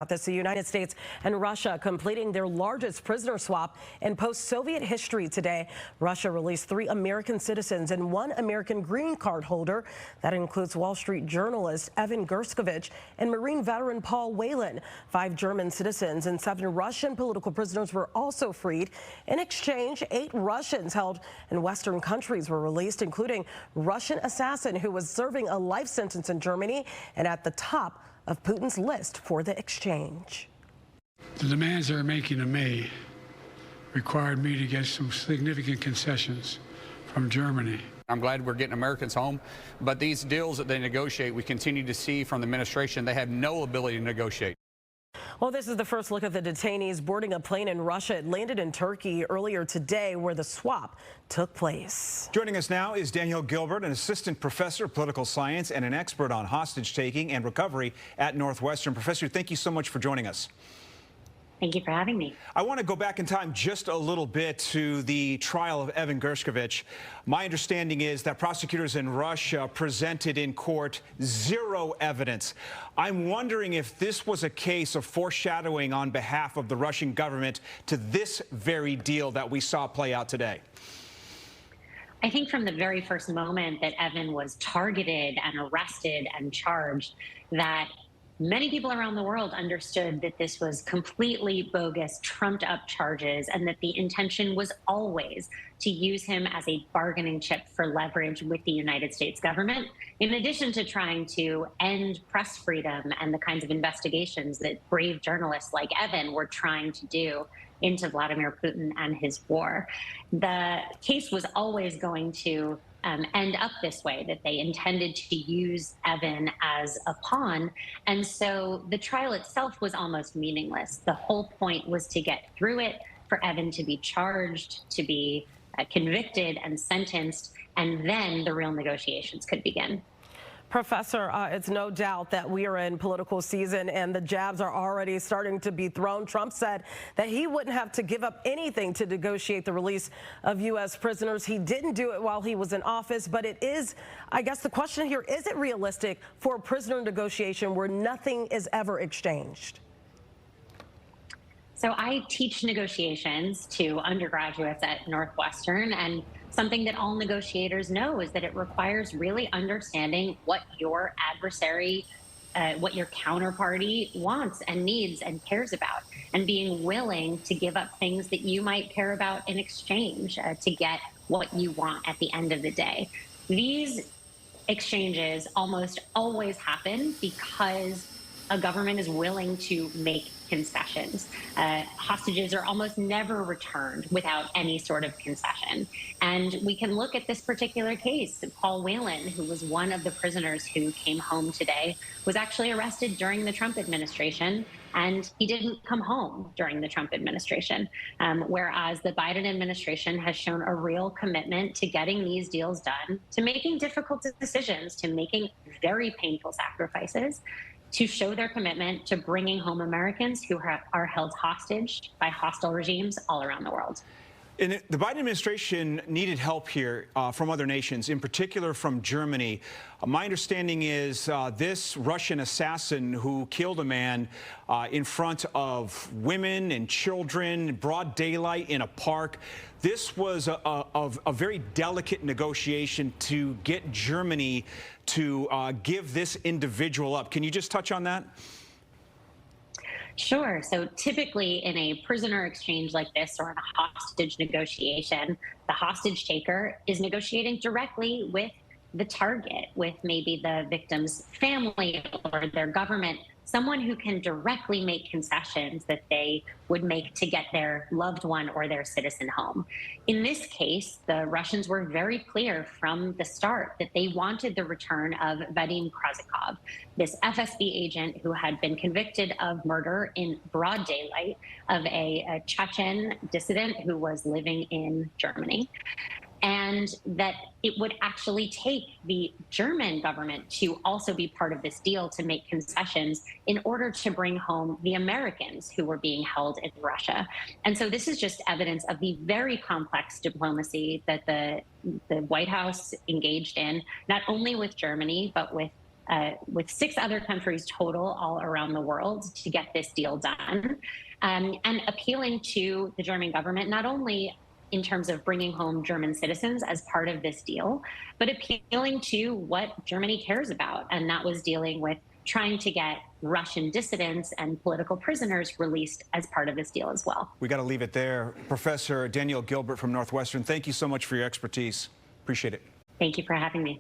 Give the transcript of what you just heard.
The United States and Russia completing their largest prisoner swap in post-Soviet history today. Russia released 3 American citizens and 1 American green card holder. That includes Wall Street journalist Evan Gershkovich and Marine veteran Paul Whelan. 5 German citizens and 7 Russian political prisoners were also freed. In exchange, 8 Russians held in Western countries were released, including Russian assassin who was serving a life sentence in Germany and at the top of Putin's list for the exchange. The demands they're making of me required me to get some significant concessions from Germany. I'm glad we're getting Americans home, but these deals that they negotiate, we continue to see from the administration, they have no ability to negotiate. Well, this is the first look at the detainees boarding a plane in Russia. It landed in Turkey earlier today where the swap took place. Joining us now is Danielle Gilbert, an assistant professor of political science and an expert on hostage taking and recovery at Northwestern. Professor, thank you so much for joining us. Thank you for having me. I want to go back in time just a little bit to the trial of Evan Gershkovich. My understanding is that prosecutors in Russia presented in court 0 evidence. I'm wondering if this was a case of foreshadowing on behalf of the Russian government to this very deal that we saw play out today. I think from the very first moment that Evan was targeted and arrested and charged, that many people around the world understood that this was completely bogus, trumped-up charges, and that the intention was always to use him as a bargaining chip for leverage with the United States government, in addition to trying to end press freedom and the kinds of investigations that brave journalists like Evan were trying to do into Vladimir Putin and his war. The case was always going to end up this way, that they intended to use Evan as a pawn. And so the trial itself was almost meaningless. The whole point was to get through it, for Evan to be charged, to be convicted and sentenced, and then the real negotiations could begin. Professor, it's no doubt that we are in political season and the jabs are already starting to be thrown. Trump said that he wouldn't have to give up anything to negotiate the release of U.S. prisoners. He didn't do it while he was in office, but it is, I guess the question here, is it realistic for a prisoner negotiation where nothing is ever exchanged? So I teach negotiations to undergraduates at Northwestern, and something that all negotiators know is that it requires really understanding what your adversary, what your counterparty wants and needs and cares about, and being willing to give up things that you might care about in exchange to get what you want at the end of the day. These exchanges almost always happen because a government is willing to make concessions. Hostages are almost never returned without any sort of concession. And we can look at this particular case. Paul Whelan, who was one of the prisoners who came home today, was actually arrested during the Trump administration, and he didn't come home during the Trump administration. Whereas the Biden administration has shown a real commitment to getting these deals done, to making difficult decisions, to making very painful sacrifices, to show their commitment to bringing home Americans who are held hostage by hostile regimes all around the world. And the Biden administration needed help here from other nations, in particular from Germany. My understanding is this Russian assassin who killed a man in front of women and children, broad daylight in a park. This was a very delicate negotiation to get Germany to give this individual up. Can you just touch on that? Sure. So typically in a prisoner exchange like this or in a hostage negotiation, the hostage taker is negotiating directly with the target, with maybe the victim's family or their government, someone who can directly make concessions that they would make to get their loved one or their citizen home. In this case, the Russians were very clear from the start that they wanted the return of Vadim Krasikov, this FSB agent who had been convicted of murder in broad daylight of a Chechen dissident who was living in Germany. And that it would actually take the German government to also be part of this deal to make concessions in order to bring home the Americans who were being held in Russia. And so this is just evidence of the very complex diplomacy that the White House engaged in, not only with Germany, but with with 6 other countries total all around the world to get this deal done, and appealing to the German government, not only in terms of bringing home German citizens as part of this deal, but appealing to what Germany cares about, and that was dealing with trying to get Russian dissidents and political prisoners released as part of this deal as well. We got to leave it there. Professor Danielle Gilbert from Northwestern, thank you so much for your expertise. Appreciate it. Thank you for having me.